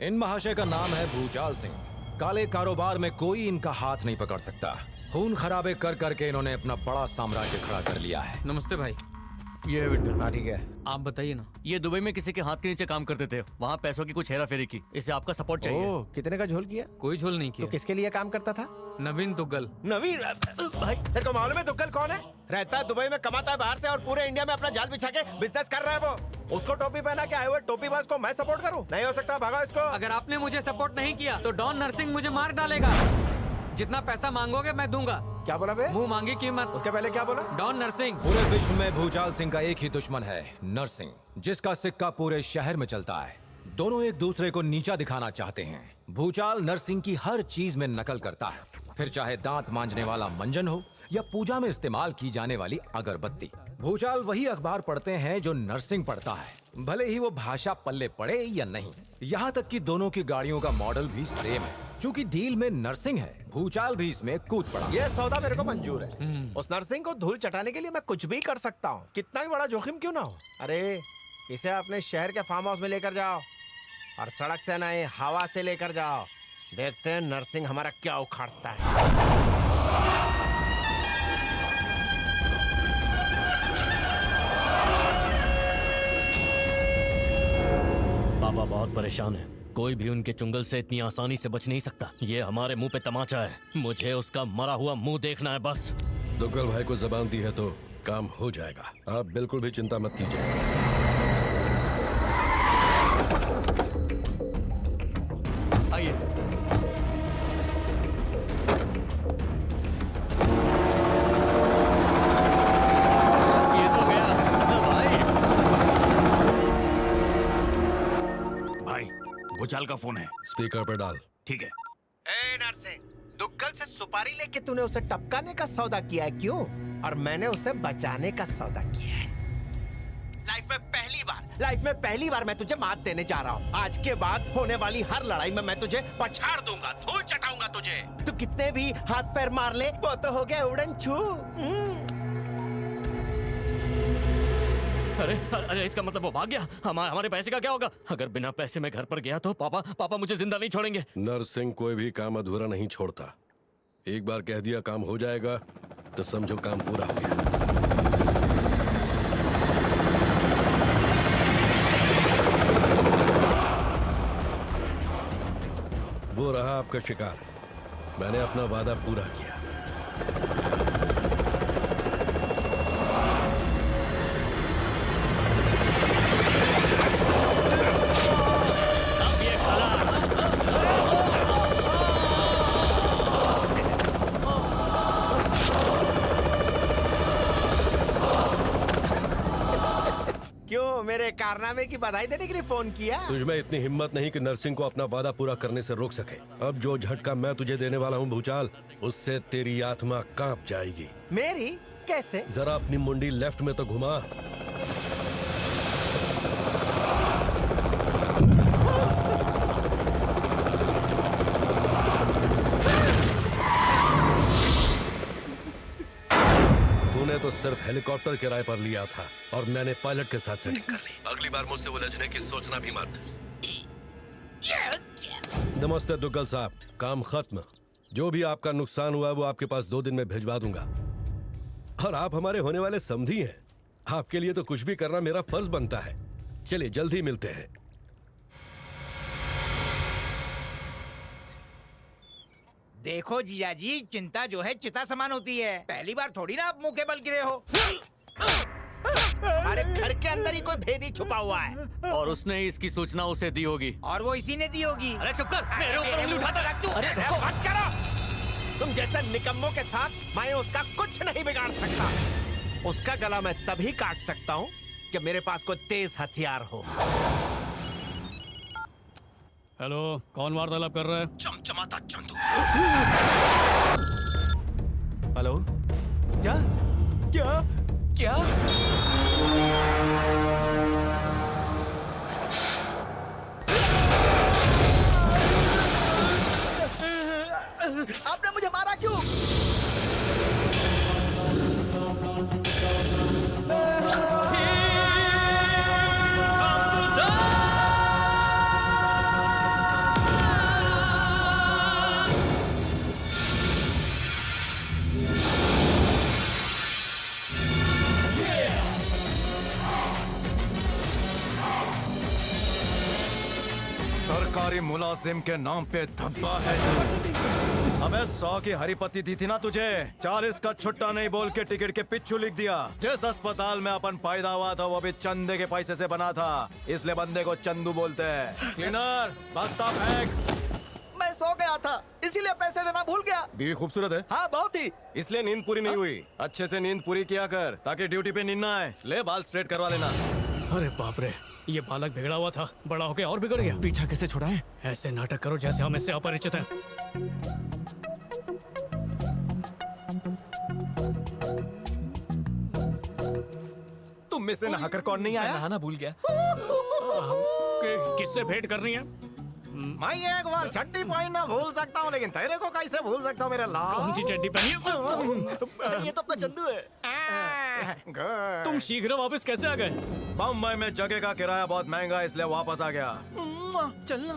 इन महाशय का नाम है भूचाल सिंह। काले कारोबार में कोई इनका हाथ नहीं पकड़ सकता। खून खराबे कर करके इन्होंने अपना बड़ा साम्राज्य खड़ा कर लिया है। नमस्ते भाई। ये विट्ठल। हाँ ठीक है, आप बताइए ना। ये दुबई में किसी के हाथ के नीचे काम करते थे, वहाँ पैसों की कुछ हेरा फेरी की। इसे आपका सपोर्ट चाहिए। ओह, कितने का झोल किया? कोई झोल नहीं तो किया। किसके लिए काम करता था? नवीन दुग्गल। नवीन भाई, तेरे को मालूम है दुग्गल कौन है? रहता है दुबई में, कमाता है बाहर से और पूरे इंडिया में अपना जाल बिछा के बिजनेस कर रहा है वो। उसको टोपी पहना के आए हुए टोपीबाज को मैं सपोर्ट करूं? नहीं हो सकता, भगाओ इसको। अगर आपने मुझे सपोर्ट नहीं किया तो डॉन नरसिंह मुझे मार डालेगा। जितना पैसा मांगोगे मैं दूंगा। क्या बोला बे? मुंह मांगी कीमत। उसके पहले क्या बोला? डॉन नरसिंह। पूरे विश्व में भूचाल सिंह का एक ही दुश्मन है, नरसिंह, जिसका सिक्का पूरे शहर में चलता है। दोनों एक दूसरे को नीचा दिखाना चाहते हैं। भूचाल नरसिंह की हर चीज में नकल करता है, फिर चाहे दांत मांजने वाला मंजन हो या पूजा में इस्तेमाल की जाने वाली अगरबत्ती। भूचाल वही अखबार पढ़ते हैं जो नरसिंह पढ़ता है, भले ही वो भाषा पल्ले पड़े या नहीं। यहाँ तक कि दोनों की गाड़ियों का मॉडल भी सेम है। चूंकि डील में नरसिंह है, भूचाल भी इसमें कूद पड़ा। ये सौदा मेरे को मंजूर है। उस नरसिंह को धूल चटाने के लिए मैं कुछ भी कर सकता हूँ, कितना भी बड़ा जोखिम क्यों ना हो। अरे इसे अपने शहर के फार्म हाउस में लेकर जाओ और सड़क से नहीं, हवा से लेकर जाओ। देखते हैं नरसिंह हमारा क्या उखाड़ता है। बाबा बहुत परेशान है। कोई भी उनके चुंगल से इतनी आसानी से बच नहीं सकता। ये हमारे मुंह पे तमाचा है। मुझे उसका मरा हुआ मुंह देखना है बस। दुग्गल भाई को जबान दी है तो काम हो जाएगा। आप बिल्कुल भी चिंता मत कीजिए। आइए। ये तो गया भाई। भूचाल का फोन है। स्पीकर पे डाल। ठीक है। ए नरसिंह, दुग्गल से सुपारी लेके तूने उसे टपकाने का सौदा किया है, क्यों? और मैंने उसे बचाने का सौदा किया है। लाइफ में पहली बार मैं तुझे मात देने जा रहा हूँ। आज के बाद होने वाली हर लड़ाई में मैं तुझे पछाड़ दूंगा, धूल चटाऊंगा तुझे। तू कितने भी हाथ पैर मार ले, वो तो हो गया उड़न छू। अरे अरे, इसका मतलब वो भाग गया। हमारे पैसे का क्या होगा? अगर बिना पैसे में घर पर गया तो पापा मुझे जिंदा नहीं छोड़ेंगे। नरसिंह कोई भी काम अधूरा नहीं छोड़ता। एक बार कह दिया काम हो जाएगा तो समझो काम पूरा हो गया। वो रहा आपका शिकार। मैंने अपना वादा पूरा किया। अब ये खलास। क्यों, मेरे कारनामे की बधाई देने के लिए फोन किया? तुझमें इतनी हिम्मत नहीं कि नरसिंह को अपना वादा पूरा करने से रोक सके। अब जो झटका मैं तुझे देने वाला हूँ भूचाल, उससे तेरी आत्मा कांप जाएगी। मेरी? कैसे? जरा अपनी मुंडी लेफ्ट में तो घुमा। तूने तो सिर्फ हेलीकॉप्टर किराए पर लिया था और मैंने पायलट के साथ सेटिंग कर ली। अगली बार मुझसे उलझने की सोचना भी मत। नमस्ते दुग्गल साहब, काम खत्म। जो भी आपका नुकसान हुआ वो आपके पास 2 दिन में भिजवा दूंगा। और आप हमारे होने वाले समधी हैं। आपके लिए तो कुछ भी करना मेरा फर्ज बनता है। चलिए जल्दी मिलते हैं। देखो जीजा जी, चिंता जो है चिता समान होती है। पहली बार थोड़ी ना आप मुंह के बल गिरे हो। हमारे घर के अंदर ही कोई भेदी छुपा हुआ है और उसने ही इसकी सूचना उसे दी होगी। और वो इसी ने दी होगी। अरे चुप कर, मेरे ऊपर उंगली उठाता रख तू। अरे मत करो। तुम जैसे निकम्मों के साथ मैं उसका कुछ नहीं बिगाड़ सकता। उसका गला मैं तभी काट सकता हूँ जब मेरे पास कोई तेज हथियार हो। हेलो, कौन वार्तालाप कर रहा है? चमचमाता चंदू। हेलो, क्या क्या क्या? आपने मुझे मारा क्यों? सरकारी मुलाजिम के नाम पे धब्बा है तू। अबे 100 की हरी पत्ती दी थी ना तुझे, 40 का छुट्टा नहीं बोल के टिकट के पिच्छू लिख दिया। जिस अस्पताल में अपन पैदा हुआ था वो भी चंदे के पैसे से बना था, इसलिए बंदे को चंदू बोलते हैं। क्लीनर बस्ता फेंक। मैं सो गया था इसीलिए पैसे देना भूल गया। बीवी खूबसूरत है। हाँ बहुत ही। इसलिए नींद पूरी नहीं हुई। अच्छे से नींद पूरी किया कर ताकि ड्यूटी पे नींद ना आए। ले बाल स्ट्रेट करवा लेना। अरे बाप रे, ये बालक बिगड़ा हुआ था, बड़ा होके और बिगड़ गया। पीछा कैसे छुड़ाए? ऐसे नाटक करो जैसे हम इससे अपरिचित हैं। तुम में से नहाकर कौन नहीं आया? नहाना भूल गया। किससे भेंट करनी है? मैं एक बार चड्डी पहनना भूल सकता हूँ लेकिन तेरे को कैसे भूल सकता हूँ मेरे लाल। कौन सी चड्डी पहनी है? ये तो अपना चंदू है। गुड। तुम शीघ्र वापस कैसे आ गए? बम्बई में जगह का किराया बहुत महंगा है इसलिए वापस आ गया। चलना।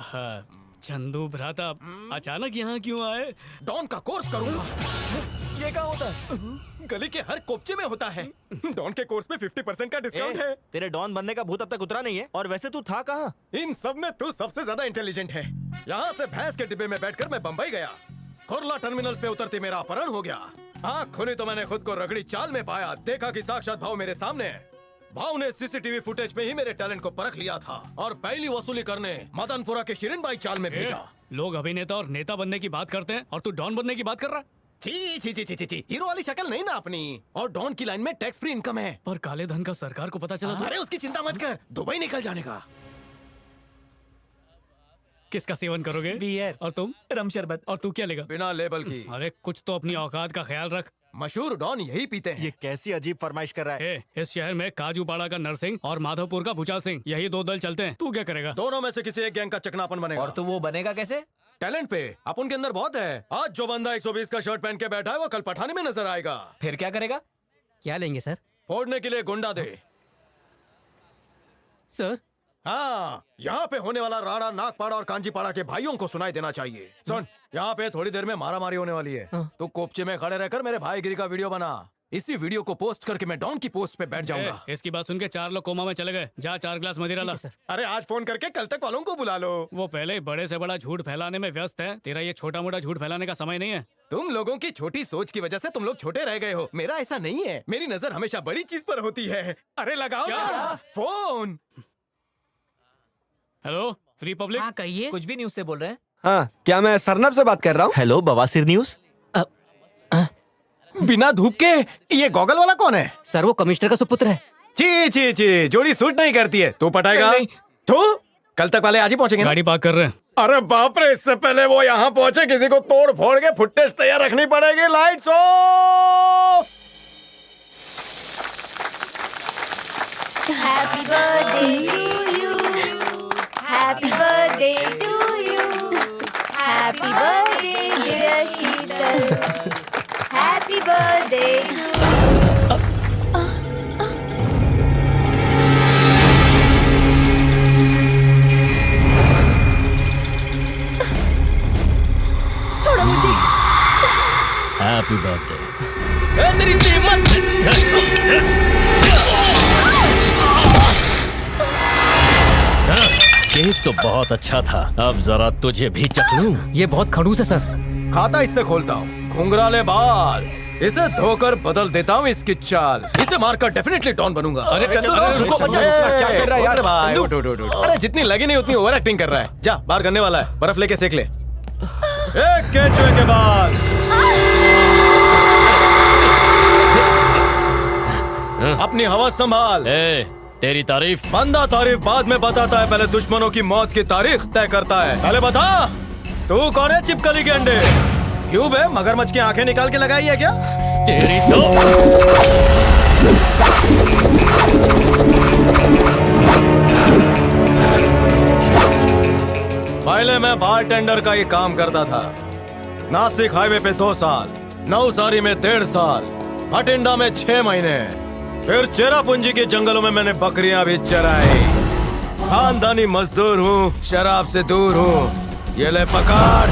हाँ, चंदू भ्राता अचानक यहाँ क्यों आए? डॉन का कोर्स करूंगा। ये क्या होता है? गली के हर कोपचे में होता है। डॉन के कोर्स में 50% का डिस्काउंट है। तेरे डॉन बनने का भूत अब तक उतरा नहीं है और वैसे तू था कहाँ? इन सब में तू सबसे ज्यादा इंटेलिजेंट है। यहाँ से भैंस के डिब्बे में बैठकर मैं बम्बई गया। कुर्ला टर्मिनल्स पे उतरते मेरा अपहरण हो गया। आँख खुली तो मैंने खुद को रगड़ी चाल में पाया। देखा कि साक्षात भाव मेरे सामने है। भाव ने सीसीटीवी फुटेज में ही मेरे टैलेंट को परख लिया था और पहली वसूली करने मदनपुरा के शिरीन बाई चाल में भेजा। लोग अभिनेता और नेता बनने की बात करते हैं और तू डॉन बनने की बात कर रहा है? छी, हीरो वाली शक्ल नहीं ना अपनी। और डॉन की लाइन में टैक्स फ्री इनकम है। पर काले धन का सरकार को पता चला तो अरे उसकी चिंता मत कर, दुबई निकल जाने का। किसका सेवन करोगे? बियर। और तुम? रम शरबत। और तू क्या लेगा? बिना लेबल की। अरे कुछ तो अपनी औकात का ख्याल रख। मशहूर डॉन यही पीते हैं। ये कैसी अजीब फरमाइश कर रहा है? इस शहर में काजूपाड़ा का नरसिंह और माधवपुर का भूचाल सिंह, यही दो दल चलते हैं। तू क्या करेगा? दोनों में से किसी एक गैंग का चकनापन बनेगा। और तू वो बनेगा कैसे? टैलेंट पे अपन के अंदर बहुत है। आज जो बंदा 120 का शर्ट पहन के बैठा है वो कल पठानी में नजर आएगा। फिर क्या करेगा? क्या लेंगे सर? फोड़ने के लिए गुंडा दे। सर हाँ, यहाँ पे होने वाला राड़ा नागपाड़ा और कांजीपाड़ा के भाइयों को सुनाई देना चाहिए। सुन, यहाँ पे थोड़ी देर में मारामारी होने वाली है। तू कोपचे में खड़े रहकर मेरे भाईगिरी का वीडियो बना। इसी वीडियो को पोस्ट करके मैं डॉन की पोस्ट पे बैठ जाऊंगा। इसकी बात सुन के 4 लोग कोमा में चले गए। जा 4 ग्लास मदिरा ला। अरे आज फोन करके कल तक वालों को बुला लो। वो पहले ही बड़े से बड़ा झूठ फैलाने में व्यस्त है। तेरा ये छोटा मोटा झूठ फैलाने का समय नहीं है। तुम लोगों की छोटी सोच की वजह से तुम लोग छोटे रह गए हो। मेरा ऐसा नहीं है। मेरी नजर हमेशा बड़ी चीज पर होती है। अरे लगाओ ना फोन। Hello, free public. हाँ कहिए। कुछ भी न्यूज से बोल रहे हैं? हाँ, क्या मैं सरनब से बात कर रहा हूँ? हेलो, बवासीर न्यूज। बिना धूप के ये गॉगल वाला कौन है? सर वो कमिश्नर का सुपुत्र है। ची, जोड़ी सूट नहीं करती है। तू पटाएगा? तू कल तक वाले आज ही पहुंचेंगे ना? गाड़ी पार्क कर रहे हैं। अरे बाप रे, इससे पहले वो यहाँ पहुंचे किसी को तोड़ फोड़ के फुटेज तैयार रखनी पड़ेगी। Lights off. Happy birthday to you. Happy birthday to you. Happy birthday dear Sheetal. Happy birthday to you. छोड़ो मुझे। Happy birthday. तेरी केक तो बहुत अच्छा था, अब जरा तुझे भी चख लूं। ये बहुत खड़ूस है सर। खाता इससे खोलता हूँ, घुंघराले बाल। इसे धोकर बदल देता हूँ इसकी चाल। इसे मारकर डेफिनेटली डॉन बनूंगा। अरे चंदू, रुको, बच्चा, क्या कर रहा है यार? भाई, उठ। अरे जितनी लगी नहीं उतनी ओवर एक्टिंग कर रहा है। जा बाहर करने वाला है, बर्फ लेके सेक ले। एक केचुए के बाद अपनी हवस संभाल। तेरी तारीफ। बंदा तारीफ बाद में बताता है, पहले दुश्मनों की मौत की तारीख तय करता है। पहले बता, तू कौन है चिपकली के अंडे? क्यों बे, मगरमच्छ की आंखें निकाल के लगाई है क्या? तेरी तो पहले मैं बारटेंडर का ही काम करता था। नासिक हाईवे पे 2 साल, नवसारी में 1.5 साल, भटिंडा में 6 महीने, फिर चेरापूंजी के जंगलों में मैंने बकरियां भी चराई। खानदानी मजदूर हूँ, शराब से दूर हूँ। ये ले पकड़।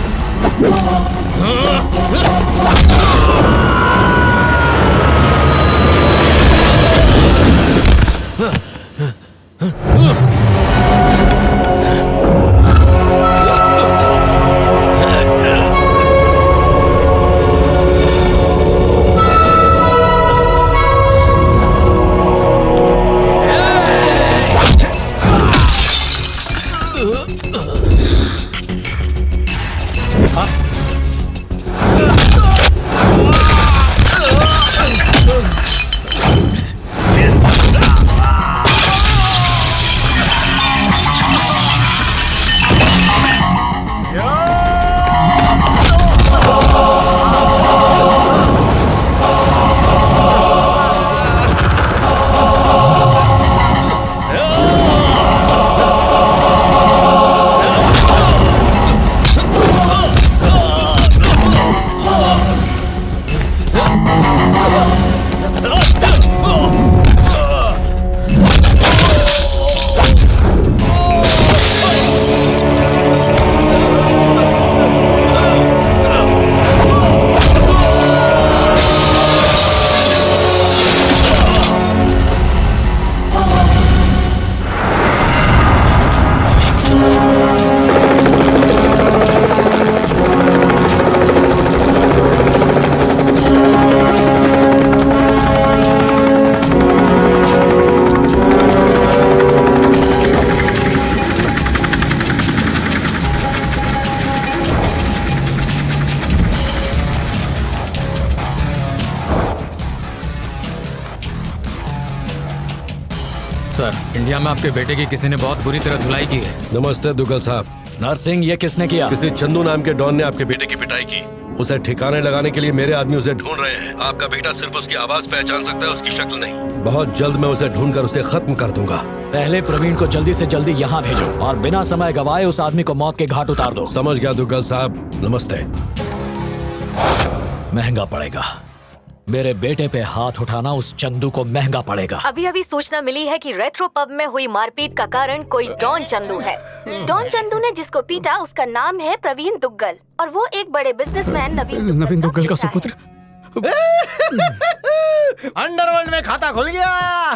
सर, इंडिया में आपके बेटे की किसी ने बहुत बुरी तरह धुलाई की है। नमस्ते दुग्गल साहब। नरसिंह, ये किसने किया? किसी चंदू नाम के डॉन ने आपके बेटे की पिटाई की। उसे ठिकाने लगाने के लिए मेरे आदमी उसे ढूंढ रहे हैं। आपका बेटा सिर्फ उसकी आवाज पहचान सकता है, उसकी शक्ल नहीं। बहुत जल्द मैं उसे ढूंढकर उसे खत्म कर दूंगा। पहले प्रवीण को जल्दी से जल्दी यहाँ भेजो और बिना समय गवाए उस आदमी को मौत के घाट उतार दो। समझ गया दुग्गल साहब, नमस्ते। महंगा पड़ेगा। मेरे बेटे पे हाथ उठाना उस चंदू को महंगा पड़ेगा। अभी अभी सूचना मिली है कि रेट्रो पब में हुई मारपीट का कारण कोई डॉन चंदू है। डॉन चंदू ने जिसको पीटा उसका नाम है प्रवीण दुग्गल और वो एक बड़े बिजनेसमैन नवीन दुग्गल का सुपुत्र। अंडरवर्ल्ड में खाता खुल गया।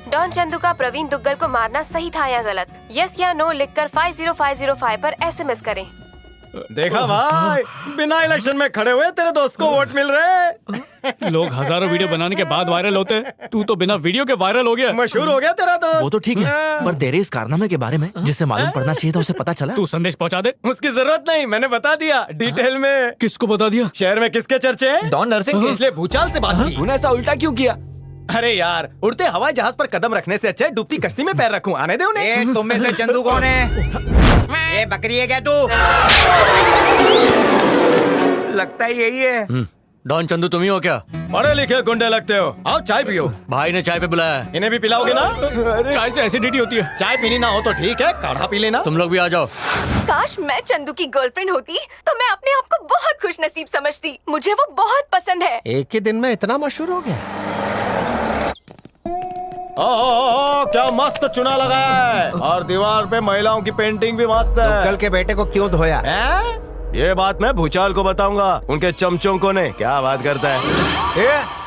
डॉन चंदू का प्रवीण दुग्गल को मारना सही था या गलत? यस या नो लिखकर 50505 पर एसएमएस करें। देखा भाई, बिना इलेक्शन में खड़े हुए तेरे दोस्त को वोट मिल रहे। लोग हजारों वीडियो बनाने के बाद वायरल होते हैं, तू तो बिना वीडियो के वायरल हो गया। मशहूर हो गया तेरा दोस्त। वो तो ठीक है, पर तेरे इस कारनामे के बारे में जिससे मालूम पड़ना चाहिए था उसे पता चला? तू संदेश पहुंचा दे। उसकी जरूरत नहीं, मैंने बता दिया डिटेल में। किसको बता दिया? शहर में किसके चर्चे हैं? डॉन नरसिंह के। इसलिए भूचाल से बात की। तूने ऐसा उल्टा क्यों किया? अरे यार, उड़ते हवाई जहाज पर कदम रखने से अच्छा है डूबती कश्ती में पैर रखूं। आने दे उन्हें। तुम में से चंदू कौन है? ये बकरी है क्या तू? लगता ही यही है। डॉन चंदू तुम ही हो क्या? पढ़े लिखे गुंडे लगते हो। आओ चाय पियो। भाई ने चाय पे बुलाया। इन्हें भी पिलाओगे ना? चाय से एसिडिटी होती है। चाय पीनी ना हो तो ठीक है, काढ़ा पी लेना। तुम लोग भी आ जाओ। काश मैं चंदू की गर्लफ्रेंड होती तो मैं अपने आप को बहुत खुश नसीब समझती। मुझे वो बहुत पसंद है। एक ही दिन में इतना मशहूर हो गया। ओ, क्या मस्त चुना लगाया है और दीवार पे महिलाओं की पेंटिंग भी मस्त है। कल के बेटे को क्यों धोया? है? ये बात मैं भूचाल को बताऊंगा। उनके चमचों को ने क्या बात करता है।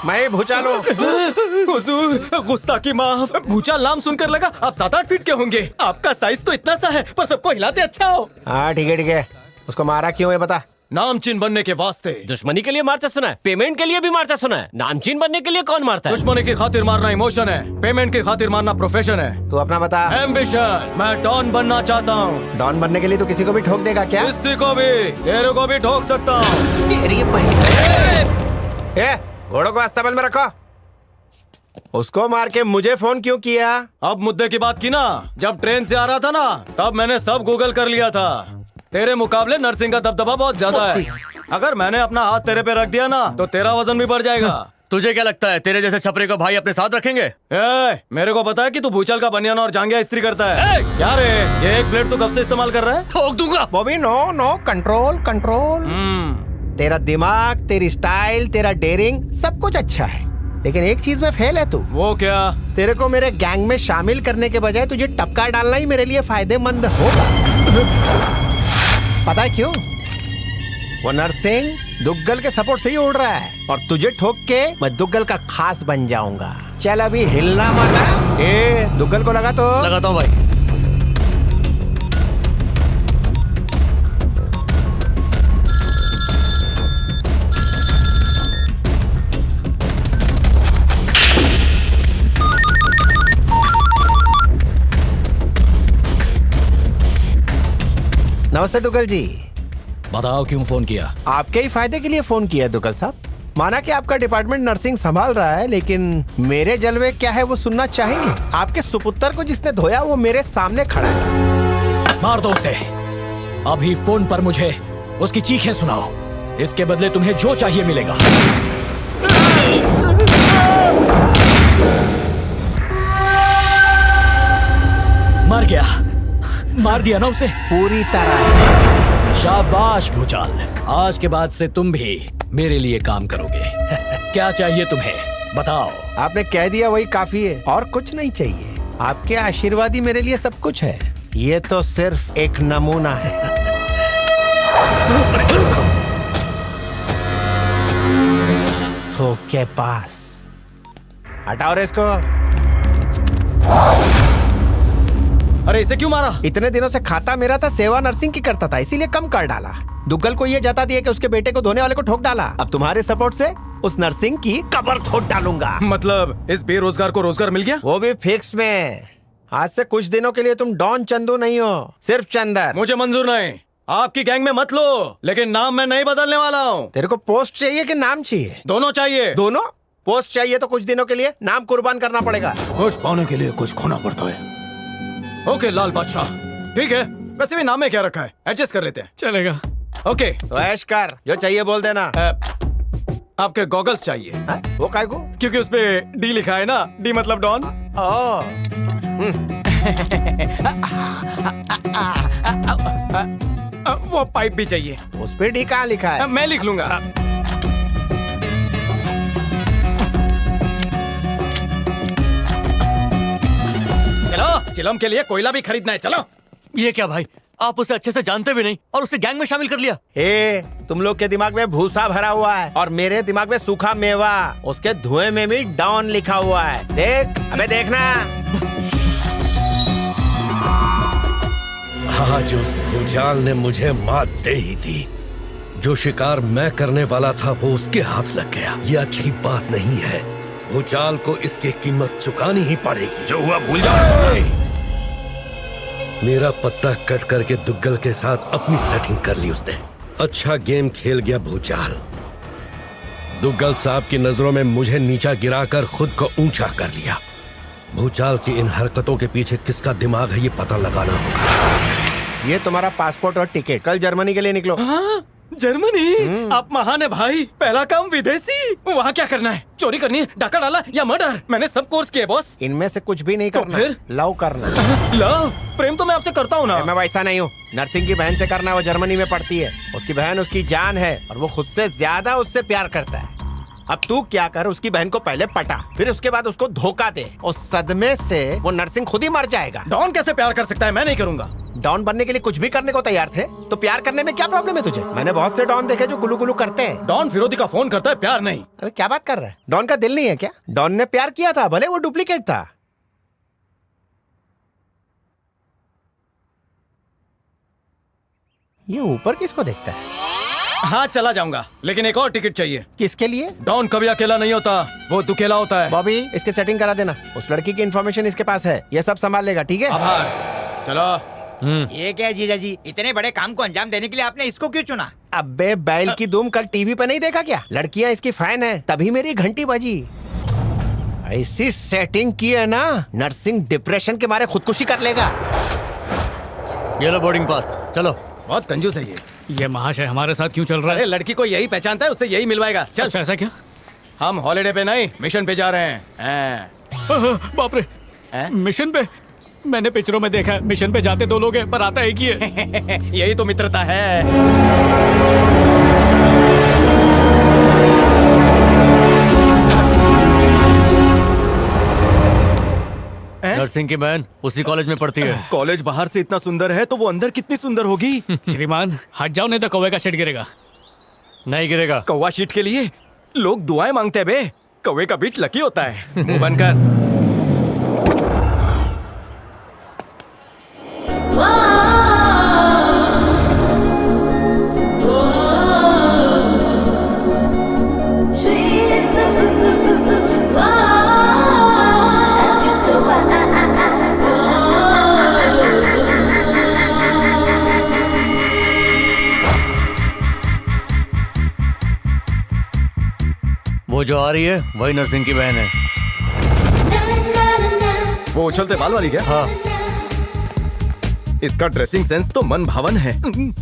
मैं ही भूचाल हूँ। हुजूर, गुस्ताखी माफ। भूचाल नाम सुनकर लगा आप 7-8 फीट के होंगे। आपका साइज तो इतना सा है पर सबको हिलाते अच्छा हो। हाँ ठीक है। उसको मारा क्यों है बता? नामचीन बनने के वास्ते। दुश्मनी के लिए मारता सुना है, पेमेंट के लिए भी मारता सुना है। नामचीन बनने के लिए कौन मारता है? दुश्मनी की खातिर मारना इमोशन है, पेमेंट की खातिर मारना प्रोफेशन है। तू अपना बता। एम्बिशन, मैं डॉन बनना चाहता हूँ। डॉन बनने के लिए तू किसी को भी ठोक देगा क्या? किसी को भी, तेरे को भी ठोक सकता हूँ। घोड़ों को अस्तबल में रखो। उसको मार के मुझे फोन क्यों किया? अब मुद्दे की बात की ना। जब ट्रेन से आ रहा था ना, तब मैंने सब गूगल कर लिया था। तेरे मुकाबले नरसिंह का दबदबा बहुत ज्यादा है। अगर मैंने अपना हाथ तेरे पे रख दिया ना तो तेरा वजन भी बढ़ जाएगा। तुझे क्या लगता है तेरे जैसे छपरे को भाई अपने साथ रखेंगे? मेरे को पता है कि तू भूचाल का बनियान और जांघिया इस्त्री करता है। क्या रे, ये एक प्लेट तू कब से इस्तेमाल कर रहा है? ठोक दूंगा। Bobby no, control. तेरा दिमाग, तेरी स्टाइल, तेरा डेयरिंग सब कुछ अच्छा है, लेकिन एक चीज में फेल है तू। वो क्या? तेरे को मेरे गैंग में शामिल करने के बजाय तुझे टपका डालना ही मेरे लिए फायदेमंद होगा। पता है क्यों? वो नरसिंह दुग्गल के सपोर्ट से ही उड़ रहा है और तुझे ठोक के मैं दुग्गल का खास बन जाऊंगा। चल अभी हिलना मत। दुग्गल को लगा तो लगाता हूँ भाई। नमस्ते दुग्गल जी। बताओ क्यों फोन किया? आपके ही फायदे के लिए फोन किया दुग्गल साहब। माना कि आपका डिपार्टमेंट नर्सिंग संभाल रहा है, लेकिन मेरे जलवे क्या है वो सुनना चाहेंगे? आपके सुपुत्र को जिसने धोया वो मेरे सामने खड़ा है। मार दो उसे। अभी फोन पर मुझे उसकी चीखें सुनाओ। इसके बदले तुम्हें जो चाहिए मिलेगा। मर गया। मार दिया ना उसे पूरी तरह से। शाबाश भूचाल, आज के बाद से तुम भी मेरे लिए काम करोगे। क्या चाहिए तुम्हें बताओ? आपने कह दिया वही काफी है, और कुछ नहीं चाहिए। आपके आशीर्वाद ही मेरे लिए सब कुछ है। ये तो सिर्फ एक नमूना है। तो के पास हटाओ रे इसको। अरे इसे क्यों मारा? इतने दिनों से खाता मेरा था, सेवा नर्सिंग की करता था, इसीलिए कम कर डाला। दुग्गल को ये जता दिया कि उसके बेटे को धोने वाले को ठोक डाला। अब तुम्हारे सपोर्ट से उस नर्सिंग की कब्र खोद डालूंगा। मतलब इस बेरोजगार को रोजगार मिल गया? वो भी फिक्स में। आज से कुछ दिनों के लिए तुम डॉन चंदू नहीं हो, सिर्फ चंदर। मुझे मंजूर नहीं। आपकी गैंग में मत लो, लेकिन नाम मैं नहीं बदलने वाला हूँ। तेरे को पोस्ट चाहिए कि नाम चाहिए? दोनों चाहिए। दोनों? पोस्ट चाहिए तो कुछ दिनों के लिए नाम कुर्बान करना पड़ेगा। कुछ पाने के लिए कुछ खोना पड़ता है। ओके लाल बादशाह, ठीक है। वैसे भी नाम में क्या रखा है, एडजस्ट कर लेते हैं। चलेगा। ओके तो ऐश कर, जो चाहिए बोल देना। आपके गॉगल्स चाहिए। वो काय को? क्योंकि उस पे डी लिखा है ना, डी मतलब डॉन। वो पाइप भी चाहिए। उस पे डी कहाँ लिखा है? मैं लिख लूंगा। चलो, चिलम के लिए कोयला भी खरीदना है, चलो। ये क्या भाई, आप उसे अच्छे से जानते भी नहीं और उसे गैंग में शामिल कर लिया। तुम लोग के दिमाग में भूसा भरा हुआ है और मेरे दिमाग में सूखा मेवा। उसके धुएं में भी डॉन लिखा हुआ है। देख, अबे देखना। आज उस भूचाल ने मुझे मात दे ही दी। जो शिकार मैं करने वाला था वो उसके हाथ लग गया। ये अच्छी बात नहीं है। भूचाल को इसकी कीमत चुकानी ही पड़ेगी। जो हुआ भूल जाओ। मेरा पत्ता कट करके दुग्गल के साथ अपनी सेटिंग कर ली उसने। अच्छा गेम खेल गया भूचाल। दुग्गल साहब की नजरों में मुझे नीचा गिराकर खुद को ऊंचा कर लिया। भूचाल की इन हरकतों के पीछे किसका दिमाग है ये पता लगाना होगा। ये तुम्हारा पासपोर्ट और टिकट, कल जर्मनी के लिए निकलो। जर्मनी? आप महान है भाई। पहला काम विदेशी। वहाँ क्या करना है? चोरी करनी है, डाका डाला या मर्डर? मैंने सब कोर्स किए बॉस। इनमें से कुछ भी नहीं करना। फिर लव करना। लव? प्रेम तो मैं आपसे करता हूँ ना। मैं वैसा नहीं हूँ। नर्सिंग की बहन से करना, वो जर्मनी में पढ़ती है। उसकी बहन उसकी जान है और वो खुद से ज्यादा उससे प्यार करता है। अब तू क्या कर, उसकी बहन को पहले पटा, फिर उसके बाद उसको धोखा दे। उस सदमे से वो नर्सिंग खुद ही मर जाएगा। डॉन कैसे प्यार कर सकता है? मैं नहीं करूंगा। डॉन बनने के लिए कुछ भी करने को तैयार थे, तो प्यार करने में क्या प्रॉब्लम है तुझे? मैंने बहुत से डॉन देखे जो गुलू गुलू करते हैं। डॉन फिरोदी का फोन करता है, प्यार नहीं। अबे क्या बात कर रहा है? डॉन का दिल नहीं है क्या? डॉन ने प्यार किया था, भले वो डुप्लीकेट था। ये ऊपर किसको देखता है? हाँ चला जाऊंगा, लेकिन एक और टिकट चाहिए। किसके लिए? डॉन कभी अकेला नहीं होता, वो दुकेला होता है। बॉबी, इसके सेटिंग करा देना। उस लड़की की इन्फॉर्मेशन इसके पास है, ये सब संभाल लेगा, ठीक है? आभार। चलो। ये क्या है जीजा जी, इतने बड़े काम को अंजाम देने के लिए आपने इसको क्यों चुना? अबे बैल की दुम, कल टीवी पे नहीं देखा क्या? लड़कियां इसकी फैन है, तभी मेरी घंटी बजी। ऐसी सेटिंग की है ना, नर्सिंग डिप्रेशन के मारे खुदकुशी कर लेगा। ये लो बोर्डिंग पास, चलो। बहुत कंजूस है ये महाशय हमारे साथ क्यों चल रहा है? अरे लड़की को यही पहचानता है, उससे यही मिलवाएगा। चल। अच्छा, ऐसा क्या? हम हॉलिडे पे नहीं, मिशन पे जा रहे हैं। बाप रे, मिशन पे? मैंने पिक्चरों में देखा है, मिशन पे जाते दो लोग हैं पर आता एक ही है। यही तो मित्रता है। नर्सिंग की बहन उसी कॉलेज में पढ़ती है। कॉलेज बाहर से इतना सुंदर है तो वो अंदर कितनी सुंदर होगी। श्रीमान हट जाओ, नहीं तो कौवे का शेड गिरेगा। नहीं गिरेगा। कौवा शीट के लिए लोग दुआएं मांगते हैं बे। कौवे का बीट लकी होता है। मुंह बंद कर। वो जो आ रही है वही नर्सिंग की बहन है। वो उछलते बाल वाली क्या? हाँ। इसका ड्रेसिंग सेंस तो मन भावन है।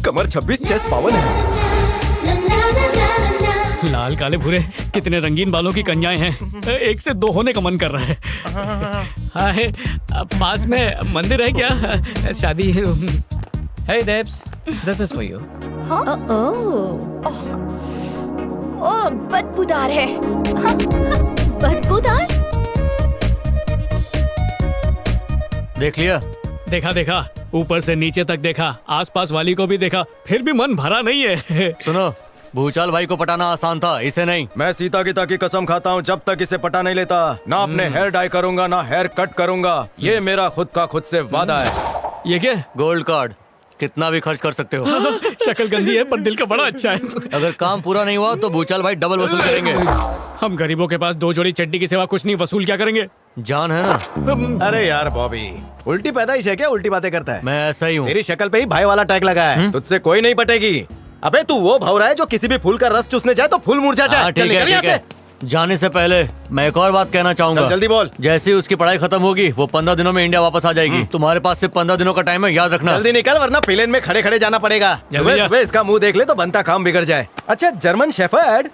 कमर 26, चेस्ट 52 है। लाल काले भूरे कितने रंगीन बालों की कन्याएं हैं, एक से दो होने का मन कर रहा है। हाय, पास में मंदिर है क्या? शादी है। Hey Debs, this is for you. ओह, बदबूदार है। हाँ, बदबूदार? देख लिया? देखा देखा, ऊपर से नीचे तक देखा, आसपास वाली को भी देखा, फिर भी मन भरा नहीं है। सुनो, भूचाल भाई को पटाना आसान था, इसे नहीं। मैं सीता गीता की कसम खाता हूँ, जब तक इसे पटा नहीं लेता ना अपने हेयर डाई करूंगा ना हेयर कट करूंगा। ये मेरा खुद का खुद से वादा है। ये क्या? गोल्ड कार्ड, कितना भी खर्च कर सकते हो। शक्ल गंदी है पर दिल का बड़ा अच्छा है। अगर काम पूरा नहीं हुआ तो भूचाल भाई डबल वसूल करेंगे। हम गरीबों के पास दो जोड़ी चड्डी के सिवा कुछ नहीं, वसूल क्या करेंगे? जान है ना। अरे यार बॉबी, उल्टी पैदाइश है क्या? उल्टी बातें करता है। मैं ऐसा ही हूँ। तेरी शक्ल पे ही भाई वाला टैग लगा है। तुझसे कोई नहीं पटेगी। अबे तू वो भौरा है जो किसी भी फूल का रस चूसने जाए तो फूल मुरझा जाए। चल निकल यहाँ से। जाने से पहले मैं एक और बात कहना चाहूंगा। चल जल्दी बोल। जैसे ही उसकी पढ़ाई खत्म होगी वो 15 दिनों में इंडिया वापस आ जाएगी। तुम्हारे पास सिर्फ 15 दिनों का टाइम है, याद रखना। जल्दी निकल वरना प्लेन में खड़े खड़े जाना पड़ेगा। सुबह सुबह इसका मुंह देख ले तो बनता काम बिगड़ जाए। अच्छा जर्मन शेफर्ड,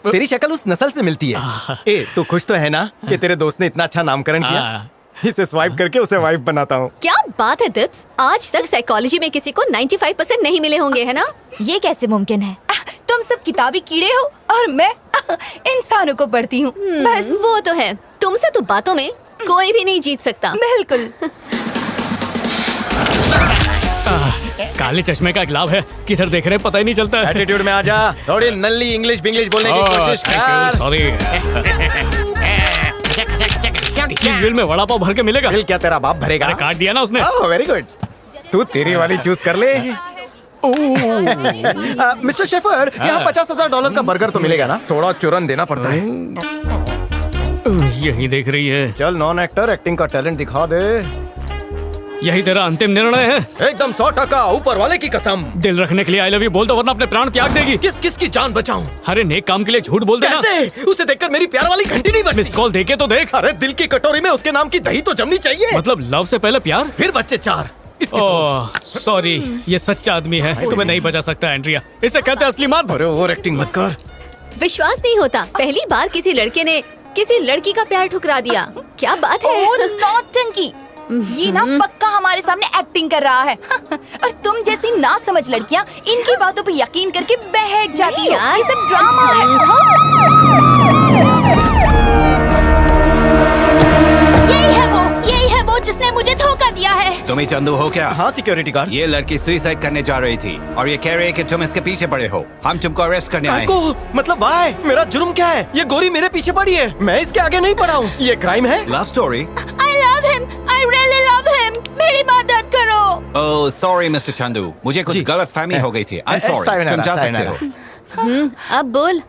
तेरी शक्ल उस नस्ल से मिलती है। ए तू खुश तो है ना कि तेरे दोस्त ने इतना अच्छा नामकरण किया? इसे स्वाइप करके उसे वाइफ बनाता हूँ। क्या बात है दिप्स, आज तक साइकोलॉजी में किसी को 95% नहीं मिले होंगे, है ना? ये कैसे मुमकिन है? तुम सब किताबी कीड़े हो और मैं इंसानों को पढ़ती हूँ। बस वो तो है, तुमसे तो बातों में कोई भी नहीं जीत सकता। बिल्कुल। काले चश्मे का एक लाभ है, किधर देख रहे पता ही नहीं चलता है। एटीट्यूड में आ जा, थोड़ी नल्ली इंग्लिश बिंग्लिश बोलने की कोशिश कर। सॉरी। इस बिल में वड़ा पाव भर के मिलेगा? बिल क्या तेरा बाप भरेगा? अरे काट दिया ना उसने। वेरी गुड, तू तेरी वाली चूज कर ले। मिस्टर शेफर्ड, यहाँ $50,000 का बर्गर तो मिलेगा ना? थोड़ा चुरन देना पड़ता है। यही देख रही है। चल नॉन एक्टर, एक्टिंग का टैलेंट दिखा दे। यही तेरा अंतिम निर्णय है? एकदम 100%, ऊपर वाले की कसम। दिल रखने के लिए आई लव यू बोल दो वरना अपने प्राण त्याग देगी। किस किस की जान बचाऊं? अरे नेक काम के लिए झूठ बोल देना। कैसे? उसे देखकर मेरी प्यार वाली घंटी नहीं बजती। मिस कॉल देके तो देख। अरे दिल की कटोरी में उसके नाम की दही तो जमनी चाहिए। मतलब लव से पहले प्यार, फिर बच्चे 4। ओह सॉरी, ये सच्चा आदमी है, तुम्हें नहीं बचा सकता एंड्रिया। इसे कहते हैं असली मर्द। अरे ओवर एक्टिंग मत कर। विश्वास नहीं होता, पहली बार किसी लड़के ने किसी लड़की का प्यार ठुकरा दिया। क्या बात है? ओह नौटंकी, ये ना पक्का हमारे सामने एक्टिंग कर रहा है। और तुम जैसी ना समझ लड़कियां इनकी बातों पे यकीन करके बहक जाती हो। ये सब ड्रामा है। यही है वो जिसने मुझे धोखा दिया है। तुम ही चंदू हो क्या? हाँ सिक्योरिटी गार्ड। ये लड़की सुसाइड करने जा रही थी और ये कह रही है कि तुम इसके पीछे पड़े हो। हम तुमको अरेस्ट करने आए हैं। मतलब भाई मेरा जुर्म क्या है? ये गोरी मेरे पीछे पड़ी है, मैं इसके आगे नहीं पड़ा हूँ। ये क्राइम है? Love story? I love him. I really love him. मेरी मदद करो। ओह सॉरी मिस्टर चंदू, मुझे कुछ गलत फहमी हो गई थी। I'm sorry. तुम जा सकते हो। अब बोल।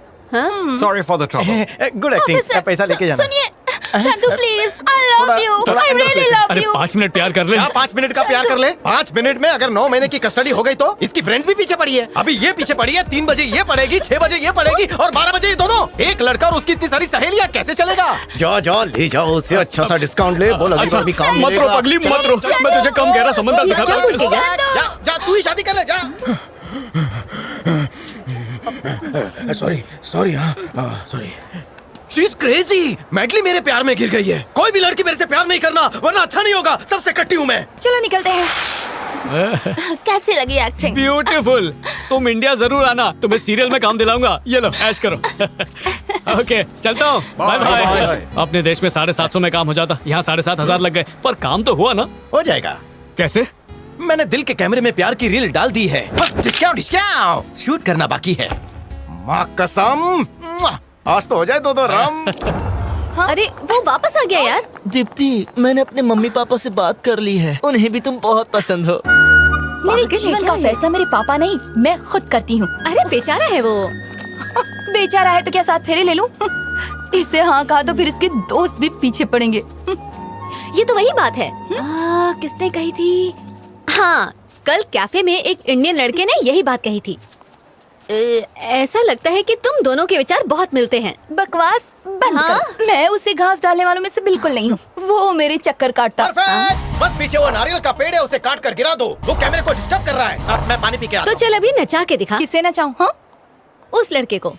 Sorry for the trouble. Good acting, पैसा लेके जाना। सुनिए Chandu please, I love you. I really love अरे you. 5 मिनट प्यार कर ले। 5 मिनट का प्यार कर ले। 5 मिनट में अगर 9 महीने की कस्टडी हो गई तो इसकी फ्रेंड्स भी पीछे पड़ी है। अभी ये पीछे पड़ी है, 3 बजे ये पड़ेगी, 6 बजे ये पड़ेगी और 12 बजे ये दोनों। एक लड़का और उसकी इतनी सारी सहेलियां, कैसे चलेगा? जा ले जाओ, उसे अच्छा सा डिस्काउंट ले। बोल अभी भी काम मत रो पगली, मत रो। मैं तुझे कम कह रहा, समझदार दिखाता हूँ। जा तू ही शादी कर ले, जा। सॉरी हाँ sorry. She is crazy, madly मेरे प्यार में गिर गई है। कोई भी लड़की मेरे से प्यार नहीं करना वरना अच्छा नहीं होगा। सबसे कट्टी हूँ मैं। चलो निकलते हैं। कैसी लगी एक्टिंग? ब्यूटीफुल। तुम इंडिया जरूर आना, तुम्हें सीरियल में काम दिलाऊंगा। ये लो ऐश करो। ओके चलता हूँ, बाय बाय। अपने देश में 750 में काम हो जाता, यहाँ 7,500 लग गए, पर काम तो हुआ ना? हो जाएगा। कैसे? मैंने दिल के कैमरे में प्यार की रील डाल दी है, बस डिस्काउंट शूट करना बाकी है। माँ कसम, आज तो हो जाए दो राम। अरे वो वापस आ गया यार। दीप्ति, मैंने अपने मम्मी पापा से बात कर ली है, उन्हें भी तुम बहुत पसंद हो। मेरे जीवन का फैसला मेरे पापा नहीं, मैं खुद करती हूँ। अरे बेचारा है वो। बेचारा है तो क्या साथ फेरे ले लूं? इससे हाँ कहा तो फिर इसके दोस्त भी पीछे पड़ेंगे। ये तो वही बात है। किसने कही थी? हाँ, कल कैफे में एक इंडियन लड़के ने यही बात कही थी। ऐसा लगता है कि तुम दोनों के विचार बहुत मिलते हैं। बकवास बंद कर। मैं उसे घास डालने वालों में से बिल्कुल नहीं हूँ। वो मेरे चक्कर काटता। बस पीछे वो नारियल का पेड़ है, उसे काट कर गिरा दो। वो कैमरे को डिस्टर्ब कर रहा है। अब मैं पानी पी के आता तो चल अभी नचा के दिखा। किसे नचाऊं? हाँ, उस लड़के को।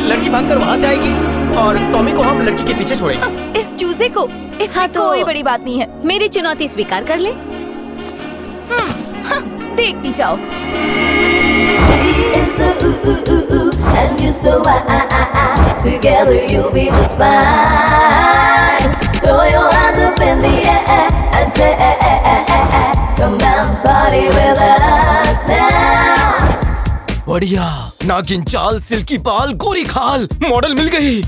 लड़की भागकर वहाँ से आएगी और टॉमी को हम लड़की के पीछे छोड़ेंगे। इस चूजे को, इसमें कोई बड़ी बात नहीं है। मेरी चुनौती स्वीकार कर ले। देखती जाओ। And you so together you'll be just fine. Throw your hands up in the air and say, come and party with us now. बढ़िया, नागिन चाल, सिल्की बाल, गोरी खाल, मॉडल मिल गई।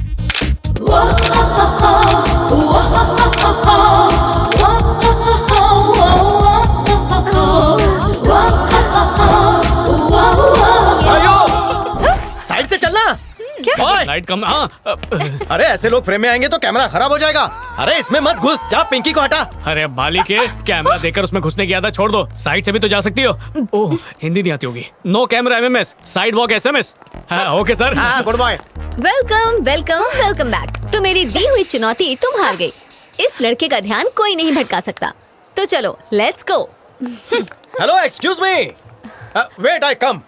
साइड से चलना। क्या? लाइट कम। हाँ। अरे ऐसे लोग फ्रेम में आएंगे तो कैमरा खराब हो जाएगा। अरे इसमें मत घुस, जा पिंकी को हटा। अरे बाली के, कैमरा देकर उसमें घुसने की आदत छोड़ दो। साइड से भी तो जा सकती हो। ओह हिंदी नहीं आती होगी। No camera MMS, side walk SMS। हाँ ओके सर। हाँ good boy. Welcome welcome welcome back. तो मेरी दी हुई चुनौती तुम हार गई। इस लड़के का ध्यान कोई नहीं भटका सकता। तो चलो let's go. Hello, excuse me, wait, I come.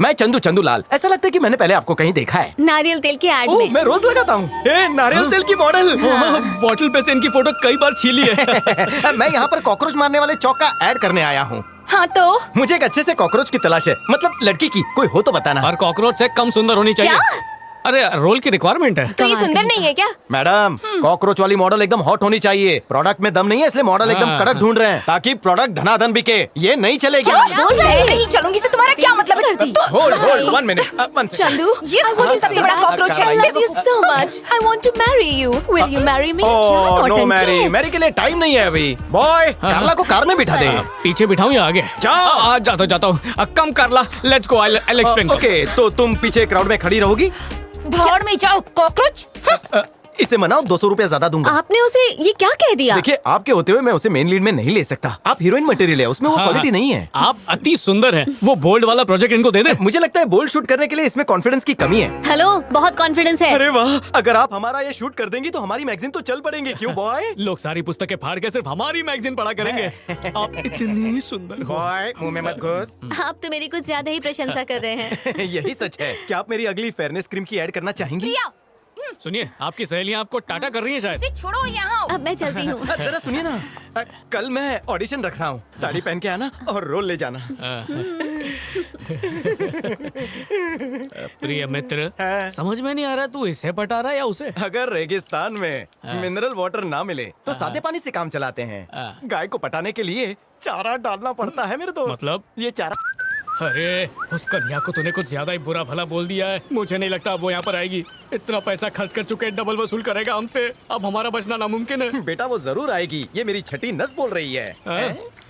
मैं चंदू लाल। ऐसा लगता है कि मैंने पहले आपको कहीं देखा है। नारियल तेल के ऐड में। मैं रोज लगाता हूँ। नारियल तेल की मॉडल। बॉटल पे से इनकी फोटो कई बार छीली है। मैं यहाँ पर कॉकरोच मारने वाले चौक का ऐड करने आया हूँ। हाँ तो मुझे एक अच्छे से कॉकरोच की तलाश है, मतलब लड़की की। कोई हो तो बताना। हर कॉकरोच से कम सुंदर होनी चाहिए। क्या? अरे रोल की रिक्वायरमेंट है। तो ये सुंदर नहीं है क्या? मैडम, कॉकरोच वाली मॉडल एकदम हॉट होनी चाहिए। प्रोडक्ट में दम नहीं है, इसलिए मॉडल एकदम कड़क ढूंढ रहे हैं ताकि प्रोडक्ट धनाधन बिके। ये नहीं चलेगी। क्या बोल रहे हैं? नहीं चलूंगी से तुम्हारा क्या मतलब है? Hold 1 minute. चंदू, ये खुद ही सबसे बड़ा कॉकरोच है। I love you so much. I want to marry you. Will you marry me? क्या नो नौटंकी मैरी, है? मैरी के लिए टाइम नहीं है अभी। बॉय, कार्ला को कार में बिठा दे। पीछे बिठाऊं या आगे? जाओ। जाता हूँ। Come Carla, let's go. I explain. Okay, तो तुम पीछे क्राउड में खड़ी रहोगी। भाड़ में जाओ कॉकरोच। इसे मनाओ, 200 रुपया ज्यादा दूंगा। आपने उसे ये क्या कह दिया? देखिए, आपके होते हुए मैं उसे मेन लीड में नहीं ले सकता। आप हीरोइन मटेरियल है, उसमें वो क्वालिटी नहीं है। आप अति सुंदर हैं। वो बोल्ड वाला प्रोजेक्ट इनको दे दे। मुझे लगता है बोल्ड शूट करने के लिए इसमें कॉन्फिडेंस की कमी है। हेलो, बहुत कॉन्फिडेंस है। अरे वाह, अगर आप हमारा ये शूट कर देंगी तो हमारी मैगजीन तो चल पड़ेंगी। क्यों बॉय? लोग सारी पुस्तकें फाड़ के सिर्फ हमारी मैगजीन पढ़ा करेंगे। आप इतनी सुंदर हो। बॉय, मुंह में मत घुस। आप तो मेरी कुछ ज्यादा ही प्रशंसा कर रहे हैं। यही सच है। क्या आप मेरी अगली फेयरनेस क्रीम की ऐड करना चाहेंगी? सुनिए, आपकी सहेलियां आपको टाटा कर रही हैं शायद। इसे छोड़ो यहाँ। अब मैं चलती हूँ। जरा सुनिए ना, कल मैं ऑडिशन रख रहा हूँ। साड़ी पहन के आना और रोल ले जाना। प्रिय मित्र, समझ में नहीं आ रहा तू इसे पटा रहा है या उसे? अगर रेगिस्तान में मिनरल वाटर ना मिले तो सादे पानी से काम चलाते हैं। गाय को पटाने के लिए चारा डालना पड़ता है मेरे दोस्त। मतलब? ये चारा। अरे उस कन्या को तूने कुछ ज्यादा ही बुरा भला बोल दिया है। मुझे नहीं लगता अब वो यहाँ पर आएगी। इतना पैसा खर्च कर चुके, डबल वसूल करेगा हमसे। अब हमारा बचना नामुमकिन है। बेटा, वो जरूर आएगी। ये मेरी छठी नस बोल रही है।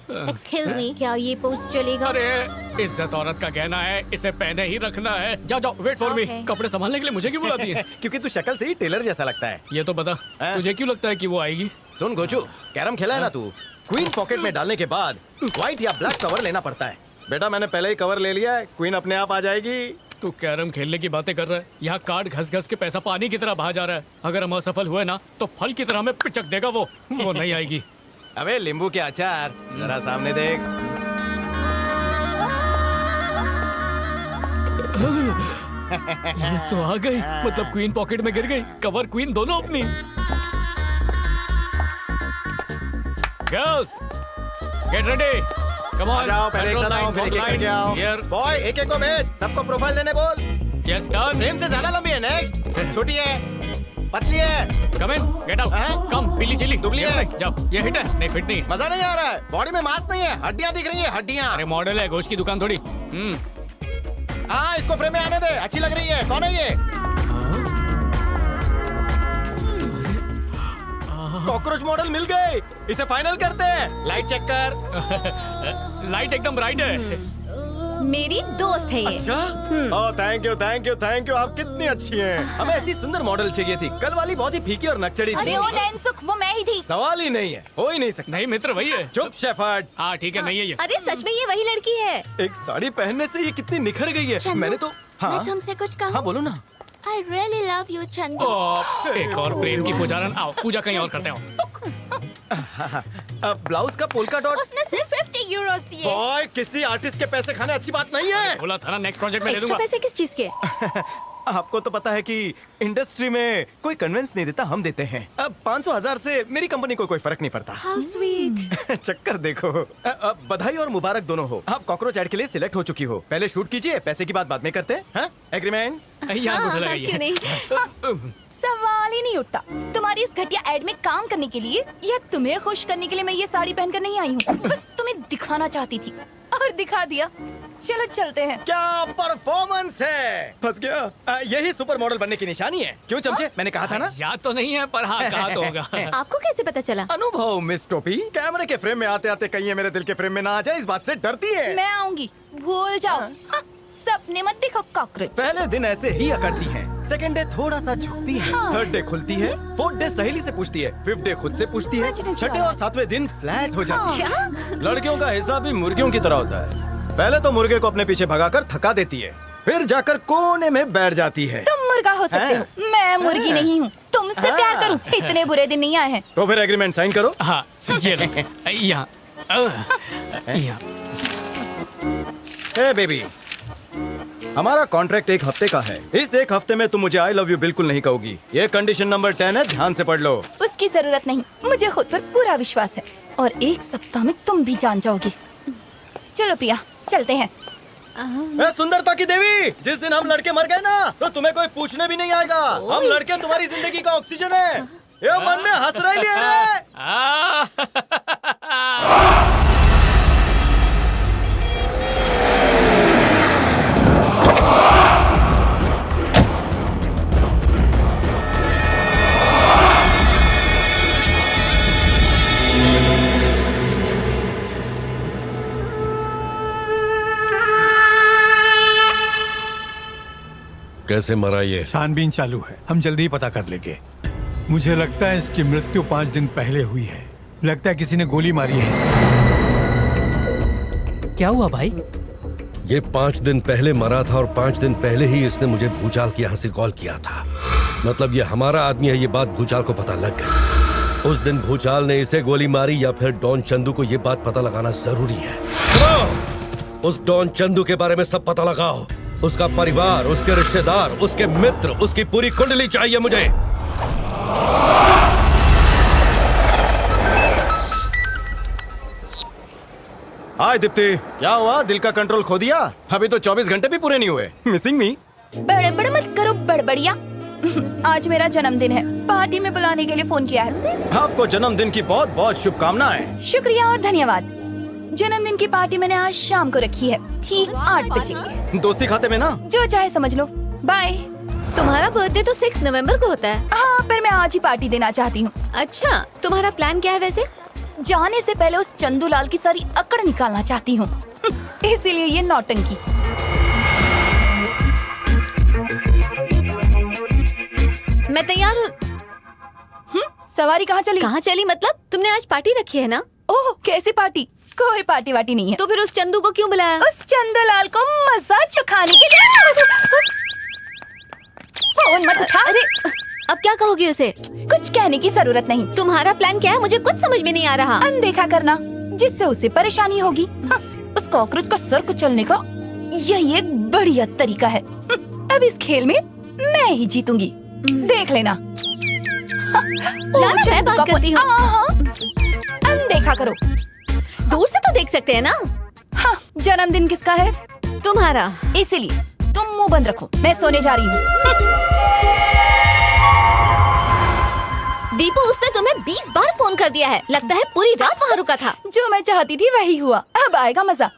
एक्सक्यूज मी, क्या ये पोस्ट चलेगा? अरे इज्जत औरत का गहना है, इसे पहने ही रखना है। जाओ जाओ, वेट फॉर मी। कपड़े संभालने के लिए मुझे क्यों बुलाती है? क्योंकि तू शक्ल से ही टेलर जैसा लगता है। ये तो बता, तुझे क्यों लगता है कि वो आएगी? सुन गोचू, कैरम खेला है ना तू? क्वीन पॉकेट में डालने के बाद व्हाइट या ब्लैक कवर लेना पड़ता है। बेटा, मैंने पहले ही कवर ले लिया है। क्वीन अपने आप आ जाएगी। तू कैरम खेलने की बातें कर रहा है। यहाँ कार्ड घस घस के पैसा पानी की तरह बहा जा रहा है। अगर हम असफल हुए ना तो फल की तरह हमें पिचक देगा वो नहीं आएगी। अबे नींबू के अचार, जरा सामने देख। ये तो आ गई। मतलब क्वीन पॉकेट में गिर गई, कवर क्वीन दोनों अपनी। Girls, get ready. Come on, जाओ, पहले एक साथ आओ, फिर एक-एक करके आओ। हियर बॉय, एक-एक को भेज। सबको प्रोफाइल देने बोल। Yes done. फ्रेम से ज्यादा लंबी है। नेक्स्ट। छोटी है, पतली है। कम इन, गेट आउट। कम, पीली चिली दुबली है। जाओ। ये हिट है? नहीं, फिट नहीं। मजा नहीं आ रहा है। बॉडी में मांस नहीं है, हड्डियां दिख रही है, हड्डियां। अरे मॉडल है, गोश्त की दुकान थोड़ी। हाँ, इसको फ्रेम में आने दे। अच्छी लग रही है। कौन है ये? कॉकरोच मॉडल मिल गए। इसे फाइनल करते हैं। लाइट चेक कर। लाइट एकदम ब्राइट है। मेरी दोस्त है ये। अच्छा? Oh, thank you, thank you, thank you. आप कितनी अच्छी हैं। हमें ऐसी सुंदर मॉडल चाहिए थी। कल वाली बहुत ही फीकी और नकचड़ी थी। अरे ओ नैनसुख, वो मैं ही थी। सवाल ही नहीं है, हो ही नहीं सकता। नहीं मित्र, वही है। चुप शेफर्ड। हाँ ठीक है, नहीं है ये। अरे सच में ये वही लड़की है। एक साड़ी पहनने से ये कितनी निखर गई है। मैंने तो हाँ तुमसे कुछ कहूँ? हाँ, बोलो ना। I really love you, Chandu. एक और प्रेम की पुजारन। आओ, पूजा कहीं और करते हो। ब्लाउज का पोल्का डॉट। उसने सिर्फ 50 यूरोस दिए। बॉय, किसी आर्टिस्ट के पैसे खाने अच्छी बात नहीं है। बोला था ना नेक्स्ट प्रोजेक्ट में दे एक्स्ट्रा दूंगा। पैसे किस चीज के? आपको तो पता है कि इंडस्ट्री में कोई कन्वेंस नहीं देता, हम देते हैं। अब 500,000 से मेरी कंपनी को कोई फर्क नहीं पड़ता। How sweet। चक्कर देखो। बधाई और मुबारक दोनों हो। आप कॉकरोच ऐड के लिए सिलेक्ट हो चुकी हो। पहले शूट कीजिए, पैसे की बात बाद में करते हैं। एग्रीमेंट? यहाँ कुछ क्यों नहीं? सवाल ही नहीं उठता। तुम्हारी इस घटिया एड में काम करने के लिए या तुम्हें खुश करने के लिए मैं ये साड़ी पहनकर नहीं आई हूँ। बस तुम्हें दिखाना चाहती थी और दिखा दिया। चलो चलते हैं। क्या परफॉर्मेंस है। फंस गया। यही सुपर मॉडल बनने की निशानी है। क्यों चमचे? मैंने कहा था ना। याद तो नहीं है, पर हाँ कहा तो होगा। आपको कैसे पता चला? अनुभव मिस टोपी। कैमरे के फ्रेम में आते आते कहीं मेरे दिल के फ्रेम में ना आ जाए, इस बात से डरती है। मैं आऊंगी, भूल जाओ। हाँ, सपने मत देखो कॉकरोच। पहले दिन ऐसे ही अकड़ती हैं, सेकंड डे थोड़ा सा झुकती है, थर्ड डे खुलती है, फोर्थ डे सहेली से पूछती है, फिफ्थ डे खुद से पूछती है, छठे और सातवें दिन फ्लैट हो जाती है। लड़कियों का हिसाब भी मुर्गियों की तरह होता है। पहले तो मुर्गे को अपने पीछे भगाकर थका देती है, फिर जाकर कोने में बैठ जाती है। तुम मुर्गा हो सकते हो, मैं मुर्गी नहीं हूँ। तुमसे प्यार करूँ, इतने बुरे दिन नहीं आए हैं। तो फिर एग्रीमेंट साइन करो। हाँ ये लो, यहाँ यहाँ। हे बेबी, हमारा कॉन्ट्रैक्ट 1 हफ्ते का है। इस 1 हफ्ते में तुम मुझे आई लव यू बिल्कुल नहीं कहोगी। ये कंडीशन नंबर 10 है, ध्यान से पढ़ लो। उसकी जरूरत नहीं, मुझे खुद पर पूरा विश्वास है और 1 सप्ताह में तुम भी जान जाओगी। चलो प्रिया, चलते हैं। ए, सुंदरता की देवी, जिस दिन हम लड़के मर गए ना, तो तुम्हें कोई पूछने भी नहीं आएगा। हम लड़के तुम्हारी जिंदगी का ऑक्सीजन है। ये मन में हंस रही है रे। कैसे मरा ये? छानबीन चालू है, हम जल्दी ही पता कर लेंगे। मुझे लगता है इसकी मृत्यु 5 दिन पहले हुई है। लगता है किसी ने गोली मारी है इसे। क्या हुआ भाई? ये 5 दिन पहले मरा था और 5 दिन पहले ही इसने मुझे भूचाल के यहाँ से कॉल किया था। मतलब ये हमारा आदमी है, ये बात भूचाल को पता लग गई। उस दिन भूचाल ने इसे गोली मारी या फिर डॉन चंदू को ये बात पता लगाना जरूरी है। उस डॉन चंदू के बारे में सब पता लगाओ। उसका परिवार, उसके रिश्तेदार, उसके मित्र, उसकी पूरी कुंडली चाहिए मुझे। हाय दीप्ति, क्या हुआ? दिल का कंट्रोल खो दिया? अभी तो 24 घंटे भी पूरे नहीं हुए। मिसिंग मी? बड़बड़ मत करो बड़बड़िया। आज मेरा जन्मदिन है, पार्टी में बुलाने के लिए फोन किया है। आपको जन्मदिन की बहुत बहुत शुभकामनाएं। शुक्रिया और धन्यवाद। जन्मदिन की पार्टी मैंने आज शाम को रखी है, ठीक 8 बजे। दोस्ती खाते में ना? जो चाहे समझ लो। बाय। तुम्हारा बर्थडे तो 6 नवंबर को होता है। हाँ, पर मैं आज ही पार्टी देना चाहती हूँ। अच्छा, तुम्हारा प्लान क्या है वैसे? जाने से पहले उस चंदूलाल की सारी अकड़ निकालना चाहती हूँ। इसीलिए ये नौटंकी। मैं तैयार हूँ। सवारी कहाँ चली? कहाँ चली मतलब? तुमने आज पार्टी रखी है ना? ओह, कैसी पार्टी? कोई पार्टी वाटी नहीं है। तो फिर उस चंदू को क्यों बुलाया? उस चंदूलाल को मजा चुखाने के लिए। फोन मत उठा। अरे अब क्या कहोगी उसे? कुछ कहने की जरूरत नहीं। तुम्हारा प्लान क्या है? मुझे कुछ समझ में नहीं आ रहा। अनदेखा करना, जिससे उसे परेशानी होगी। उस कॉकरोच का सर कुचलने का यही एक बढ़िया तरीका है। अब इस खेल में मैं ही जीतूंगी, देख लेना। लाल चाय बात करती हूँ। अनदेखा करो। दूर से तो देख सकते हैं ना। हाँ, जन्मदिन किसका है? तुम्हारा। इसीलिए तुम मुंह बंद रखो, मैं सोने जा रही हूँ। दीपू, उसने तुम्हें 20 बार फोन कर दिया है। लगता है पूरी रात वहाँ रुका था। जो मैं चाहती थी वही हुआ, अब आएगा मजा।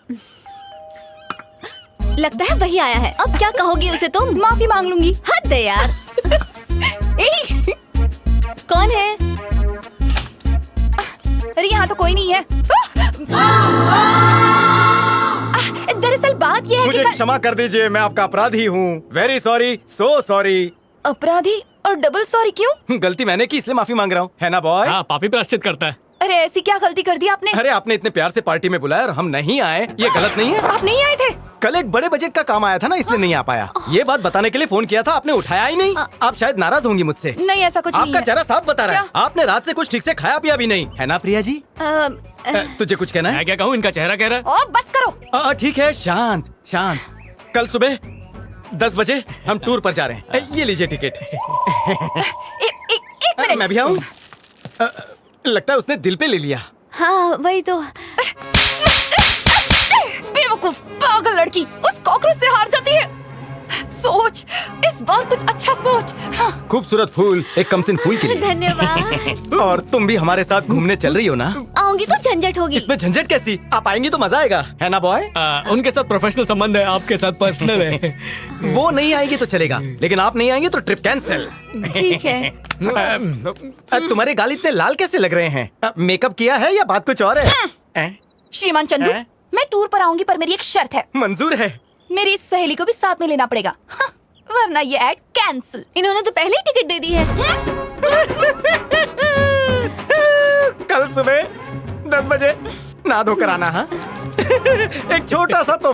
लगता है वही आया है। अब क्या कहोगी उसे तुम? माफी मांग लूंगी। हद है यार। कौन है? अरे यहाँ तो कोई नहीं है। दरअसल बात यह है मुझे क्षमा कर दीजिए, मैं आपका अपराधी हूँ। Very sorry, so sorry. अपराधी और डबल सॉरी क्यों? गलती मैंने की, इसलिए माफी मांग रहा हूँ, है ना बॉय? हाँ, पापी प्रायश्चित करता है। अरे ऐसी क्या गलती कर दी आपने? अरे आपने इतने प्यार से पार्टी में बुलाया और हम नहीं आए, ये गलत नहीं है? आप नहीं आए थे? कल एक बड़े बजट का काम आया था ना, इसलिए नहीं आ पाया। ये बात बताने के लिए फोन किया था, आपने उठाया ही नहीं। आप शायद नाराज होंगी मुझसे। नहीं, ऐसा कुछ नहीं आपका है। चेहरा साफ बता रहा है, आपने रात से कुछ ठीक से खाया पिया भी नहीं, है ना प्रिया जी? तुझे कुछ कहना है? मैं क्या कहूँ, इनका चेहरा कह रहा है। ओ, बस करो। ठीक है, शांत शांत। कल सुबह 10 बजे हम टूर पर जा रहे हैं। ये लीजिए टिकट। एक मिनट। मैं भी आऊँ? लगता है उसने दिल पे ले लिया। हाँ वही तो। बेवकूफ पागल लड़की, उस कॉकरोच से हार जाती है। सोच, इस बार कुछ अच्छा सोच। हाँ। खूबसूरत फूल एक कमसिन फूल के लिए। धन्यवाद। और तुम भी हमारे साथ घूमने चल रही हो ना? आऊंगी तो झंझट होगी। इसमें झंझट कैसी? आप आएंगी तो मजा आएगा, है ना बॉय? उनके साथ प्रोफेशनल संबंध है, आपके साथ पर्सनल है। वो नहीं आएगी तो चलेगा, लेकिन आप नहीं आएंगे तो ट्रिप कैंसिल। ठीक है। तुम्हारे गाल इतने लाल कैसे लग रहे हैं? मेकअप किया है या बात कुछ और है? श्रीमान चंदू, मैं टूर पर आऊंगी, पर मेरी एक शर्त है। मंजूर है। मेरी इस सहेली को भी साथ में लेना पड़ेगा, वरना ये ऐड कैंसिल। इन्होंने तो पहले ही टिकट दे दी है। कल सुबह 10 बजे ना धोकर आना। हाँ? एक छोटा सा तो